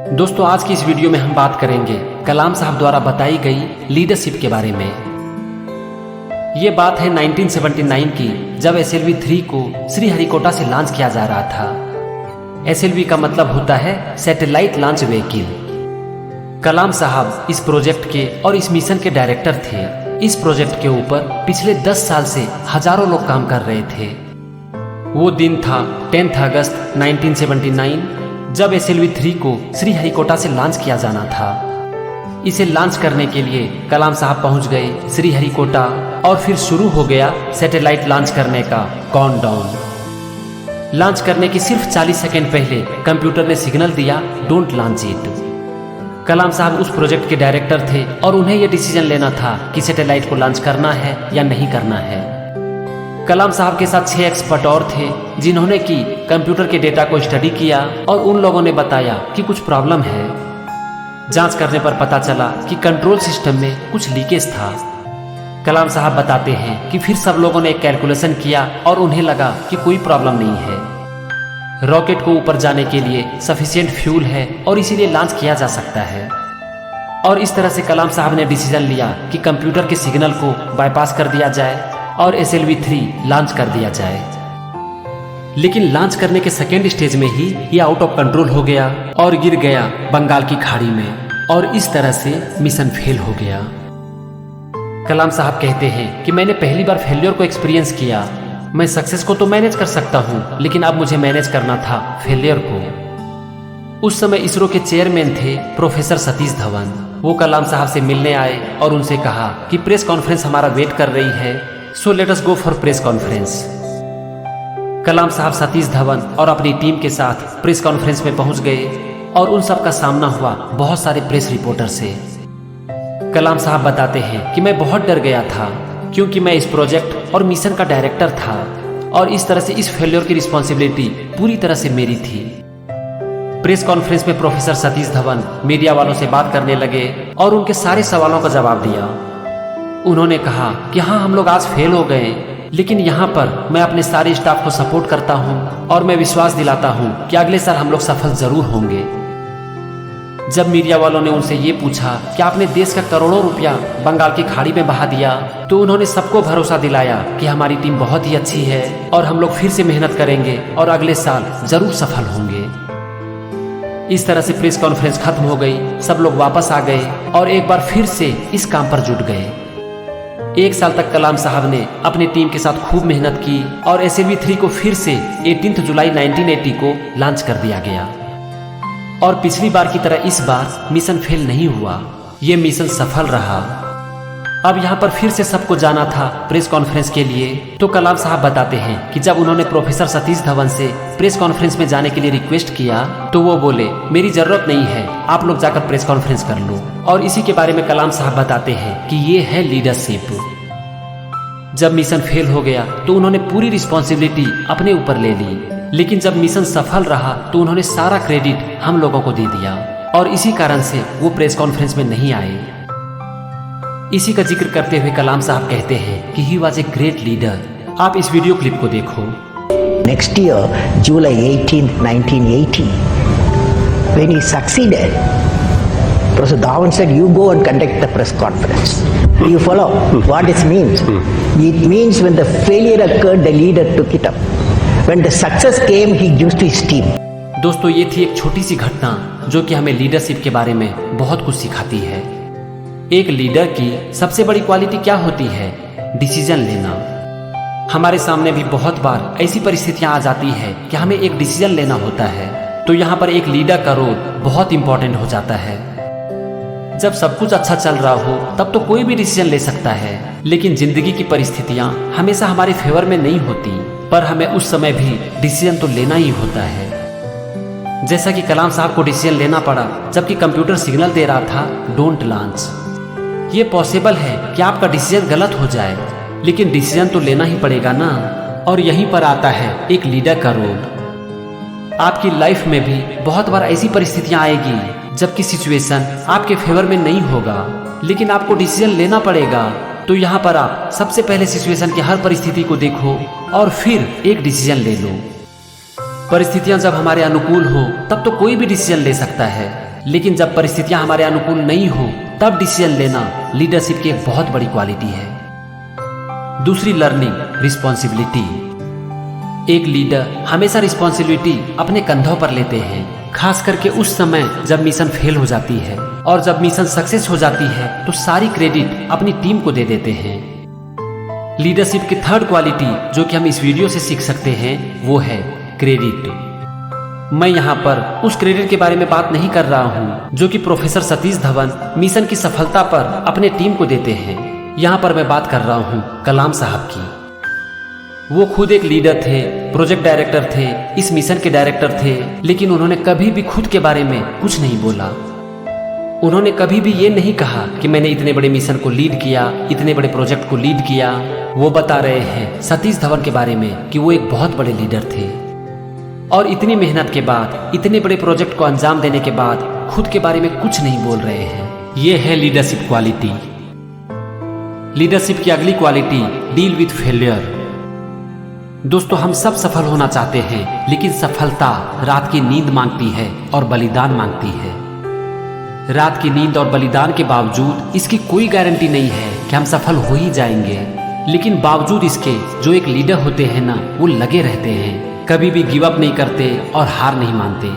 दोस्तों आज की इस वीडियो में हम बात करेंगे कलाम साहब द्वारा बताई गई लीडरशिप के बारे में। ये बात है 1979 की, जब SLV 3 को श्रीहरिकोटा से लॉन्च किया जा रहा था। SLV का मतलब होता है सैटेलाइट लॉन्च व्हीकल। कलाम साहब इस प्रोजेक्ट के और इस मिशन के डायरेक्टर थे। इस प्रोजेक्ट के ऊपर पिछले 10 साल से हजारों लोग काम कर रहे थे। वो दिन था 10 अगस्त 1979, जब SLV 3 को श्रीहरिकोटा से लॉन्च किया जाना था। इसे लॉन्च करने के लिए कलाम साहब पहुंच गए श्रीहरिकोटा और फिर शुरू हो गया सैटेलाइट लॉन्च करने का काउंटडाउन। लॉन्च करने की सिर्फ 40 सेकंड पहले कंप्यूटर ने सिग्नल दिया, डोंट लॉन्च इट। कलाम साहब उस प्रोजेक्ट के डायरेक्टर थे और उन्हें यह डिसीजन लेना था कि सैटेलाइट को लॉन्च करना है या नहीं करना है। कलाम साहब के साथ 6 एक्सपर्ट और थे, जिन्होंने कि कंप्यूटर के डेटा को स्टडी किया और उन लोगों ने बताया कि कुछ प्रॉब्लम है। जांच करने पर पता चला कि कंट्रोल सिस्टम में कुछ लीकेज था। कलाम साहब बताते हैं कि फिर सब लोगों ने एक कैलकुलेशन किया और उन्हें लगा कि कोई प्रॉब्लम नहीं है। रॉकेट को ऊपर जाने के लिए सफिशिएंट फ्यूल है और इसीलिए लॉन्च किया जा सकता है। और इस तरह से कलाम साहब ने डिसीजन लिया कि कंप्यूटर के सिग्नल को बाईपास कर दिया जाए और SLV 3 लॉन्च कर दिया जाए। लेकिन लॉन्च करने के सेकेंड स्टेज में ही ये आउट ऑफ कंट्रोल हो गया और गिर गया बंगाल की खाड़ी में, और इस तरह से मिशन फेल हो गया। कलाम साहब कहते हैं कि मैंने पहली बार फेलियर को एक्सपीरियंस किया। मैं सक्सेस को तो मैनेज कर सकता हूँ, लेकिन अब मुझे मैनेज करना था फेलियर को। उस समय इसरो के चेयरमैन थे प्रोफेसर सतीश धवन। वो कलाम साहब से मिलने आए और उनसे कहा कि प्रेस कॉन्फ्रेंस हमारा वेट कर रही है, so let us go for press conference. Kalam साहब सतीश धवन और अपनी टीम के साथ प्रेस कॉन्फ्रेंस में पहुंच गए और उन सब का सामना हुआ बहुत सारे प्रेस रिपोर्टर से। कलाम साहब बताते हैं कि मैं बहुत डर गया था, क्योंकि मैं इस प्रोजेक्ट और मिशन का डायरेक्टर था और इस तरह से इस फेल्योर की रिस्पॉन्सिबिलिटी पूरी तरह से मेरी थी। प्रेस कॉन्फ्रेंस में प्रोफेसर सतीश धवन मीडिया वालों से बात करने लगे और उनके सारे सवालों का जवाब दिया। उन्होंने कहा कि हाँ, हम लोग आज फेल हो गए, लेकिन यहाँ पर मैं अपने सारे स्टाफ को सपोर्ट करता हूँ और मैं विश्वास दिलाता हूँ कि अगले साल हम लोग सफल जरूर होंगे। जब मीडिया वालों ने उनसे ये पूछा कि आपने देश का करोड़ों रुपया बंगाल की खाड़ी में बहा दिया, तो उन्होंने सबको भरोसा दिलाया कि हमारी टीम बहुत ही अच्छी है और हम लोग फिर से मेहनत करेंगे और अगले साल जरूर सफल होंगे। इस तरह से प्रेस कॉन्फ्रेंस खत्म हो गई। सब लोग वापस आ गए और एक बार फिर से इस काम पर जुट गए। 1 साल तक कलाम साहब ने अपनी टीम के साथ खूब मेहनत की और SLV 3 को फिर से 18 जुलाई 1980 को लॉन्च कर दिया गया। और पिछली बार की तरह इस बार मिशन फेल नहीं हुआ, ये मिशन सफल रहा। अब यहाँ पर फिर से सबको जाना था प्रेस कॉन्फ्रेंस के लिए। तो कलाम साहब बताते हैं कि जब उन्होंने प्रोफेसर सतीश धवन से प्रेस कॉन्फ्रेंस में जाने के लिए रिक्वेस्ट किया, तो वो बोले मेरी जरूरत नहीं है, आप लोग जाकर प्रेस कॉन्फ्रेंस कर लो। और इसी के बारे में कलाम साहब बताते हैं कि ये है लीडरशिप। जब मिशन फेल हो गया तो उन्होंने पूरी रिस्पॉन्सिबिलिटी अपने ऊपर ले ली, लेकिन जब मिशन सफल रहा तो उन्होंने सारा क्रेडिट हम लोगों को दे दिया और इसी कारण से वो प्रेस कॉन्फ्रेंस में नहीं आए। इसी का जिक्र करते हुए कलाम साहब कहते हैं कि he was a great leader. आप इस वीडियो क्लिप को देखो। Next year, July 18, 1980, when he succeeded, Professor Dhawan said, you go and conduct the press conference. Do you follow what it means? It means when the failure occurred, the leader took it up. When the success came, he used his team. दोस्तों ये थी एक छोटी सी घटना जो कि हमें leadership के बारे में बहुत कुछ सिखाती है। एक लीडर की सबसे बड़ी क्वालिटी क्या होती है? डिसीजन लेना। हमारे सामने भी बहुत बार ऐसी परिस्थितियां आ जाती है कि हमें एक डिसीजन लेना होता है, तो यहाँ पर एक लीडर का रोल बहुत इंपॉर्टेंट हो जाता है। जब सब कुछ अच्छा चल रहा हो तब तो कोई भी डिसीजन ले सकता है, लेकिन जिंदगी की परिस्थितियां हमेशा हमारे फेवर में नहीं होती, पर हमें उस समय भी डिसीजन तो लेना ही होता है। जैसा कि कलाम साहब को डिसीजन लेना पड़ा जबकि कंप्यूटर सिग्नल दे रहा था डोंट लॉन्च। ये पॉसिबल है कि आपका डिसीजन गलत हो जाए, लेकिन डिसीजन तो लेना ही पड़ेगा ना। और यहीं पर आता है एक लीडर का रोल। आपकी लाइफ में भी बहुत बार ऐसी परिस्थितियां आएगी जबकि सिचुएशन आपके फेवर में नहीं होगा, लेकिन आपको डिसीजन लेना पड़ेगा। तो यहाँ पर आप सबसे पहले सिचुएशन की हर परिस्थिति को देखो और फिर एक डिसीजन ले लो। परिस्थितियां जब हमारे अनुकूल हो तब तो कोई भी डिसीजन ले सकता है, लेकिन जब परिस्थितियां हमारे अनुकूल नहीं हो तब डिसीजन लेना लीडरशिप की एक बहुत बड़ी क्वालिटी है। दूसरी लर्निंग, रिस्पॉन्सिबिलिटी। एक लीडर हमेशा रिस्पॉन्सिबिलिटी अपने कंधों पर लेते हैं, खास करके उस समय जब मिशन फेल हो जाती है, और जब मिशन सक्सेस हो जाती है तो सारी क्रेडिट अपनी टीम को दे देते हैं। लीडरशिप की थर्ड क्वालिटी जो कि हम इस वीडियो से सीख सकते हैं वो है क्रेडिट। मैं यहाँ पर उस क्रेडिट के बारे में बात नहीं कर रहा हूँ जो कि प्रोफेसर सतीश धवन मिशन की सफलता पर अपने टीम को देते हैं। यहाँ पर मैं बात कर रहा हूँ कलाम साहब की। वो खुद एक लीडर थे, प्रोजेक्ट डायरेक्टर थे, इस मिशन के डायरेक्टर थे, लेकिन उन्होंने कभी भी खुद के बारे में कुछ नहीं बोला। उन्होंने कभी भी ये नहीं कहा कि मैंने इतने बड़े मिशन को लीड किया, इतने बड़े प्रोजेक्ट को लीड किया। वो बता रहे हैं सतीश धवन के बारे में कि वो एक बहुत बड़े लीडर थे, और इतनी मेहनत के बाद, इतने बड़े प्रोजेक्ट को अंजाम देने के बाद खुद के बारे में कुछ नहीं बोल रहे हैं। ये है लीडरशिप क्वालिटी। लीडरशिप की अगली क्वालिटी, डील विथ फेलियर। दोस्तों, हम सब सफल होना चाहते हैं, लेकिन सफलता रात की नींद मांगती है और बलिदान मांगती है। रात की नींद और बलिदान के बावजूद इसकी कोई गारंटी नहीं है कि हम सफल हो ही जाएंगे, लेकिन बावजूद इसके जो एक लीडर होते हैं ना, वो लगे रहते हैं, कभी भी गिव अप नहीं करते और हार नहीं मानते।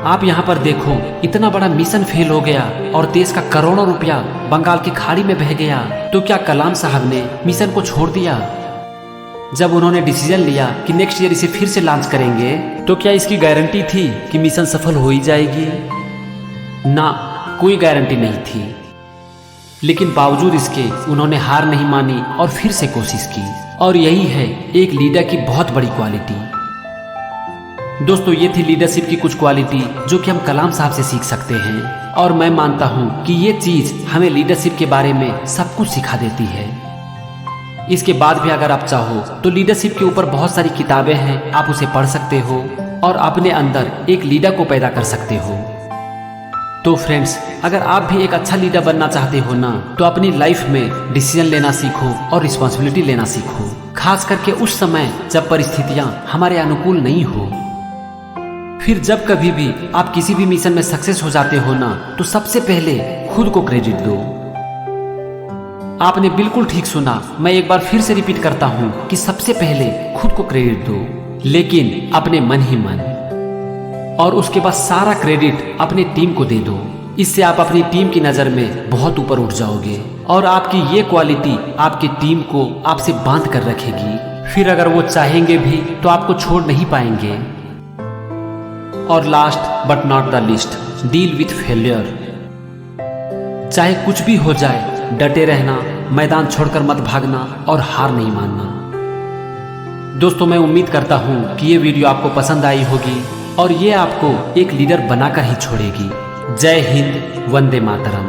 आप यहाँ पर देखो, इतना बड़ा मिशन फेल हो गया और देश का करोड़ों रुपया बंगाल की खाड़ी में बह गया, तो क्या कलाम साहब ने मिशन को छोड़ दिया? जब उन्होंने डिसीजन लिया कि नेक्स्ट ईयर इसे फिर से लॉन्च करेंगे, तो क्या इसकी गारंटी थी कि मिशन सफल हो ही जाएगी? ना, कोई गारंटी नहीं थी। लेकिन बावजूद इसके उन्होंने हार नहीं मानी और फिर से कोशिश की, और यही है एक लीडर की बहुत बड़ी क्वालिटी। दोस्तों, ये थी लीडरशिप की कुछ क्वालिटी जो कि हम कलाम साहब से सीख सकते हैं, और मैं मानता हूँ कि ये चीज हमें लीडरशिप के बारे में सब कुछ सिखा देती है। इसके बाद भी अगर आप चाहो तो लीडरशिप के ऊपर बहुत सारी किताबें हैं, आप उसे पढ़ सकते हो और अपने अंदर एक लीडर को पैदा कर सकते हो। तो फ्रेंड्स, अगर आप भी एक अच्छा लीडर बनना चाहते हो ना, तो अपनी लाइफ में डिसीजन लेना सीखो और रिस्पॉन्सिबिलिटी लेना सीखो, खास करके उस समय जब परिस्थितियां हमारे अनुकूल नहीं हो। फिर जब कभी भी आप किसी भी मिशन में सक्सेस हो जाते हो ना, तो सबसे पहले खुद को क्रेडिट दो। आपने बिल्कुल ठीक सुना, मैं एक बार फिर से रिपीट करता हूं कि सबसे पहले खुद को क्रेडिट दो, लेकिन अपने मन ही मन, और उसके बाद सारा क्रेडिट अपनी टीम को दे दो। इससे आप अपनी टीम की नजर में बहुत ऊपर उठ जाओगे, और आपकी ये क्वालिटी आपकी टीम को आपसे बांध कर रखेगी। फिर अगर वो चाहेंगे भी तो आपको छोड़ नहीं पाएंगे। और last but not the least, deal with failure. चाहे कुछ भी हो जाए, डटे रहना, मैदान छोड़कर मत भागना और हार नहीं मानना। दोस्तों, मैं उम्मीद करता हूँ कि ये वीडियो आपको पसंद आई होगी और ये आपको एक लीडर बनाकर ही छोड़ेगी। जय हिंद, वंदे मातरम।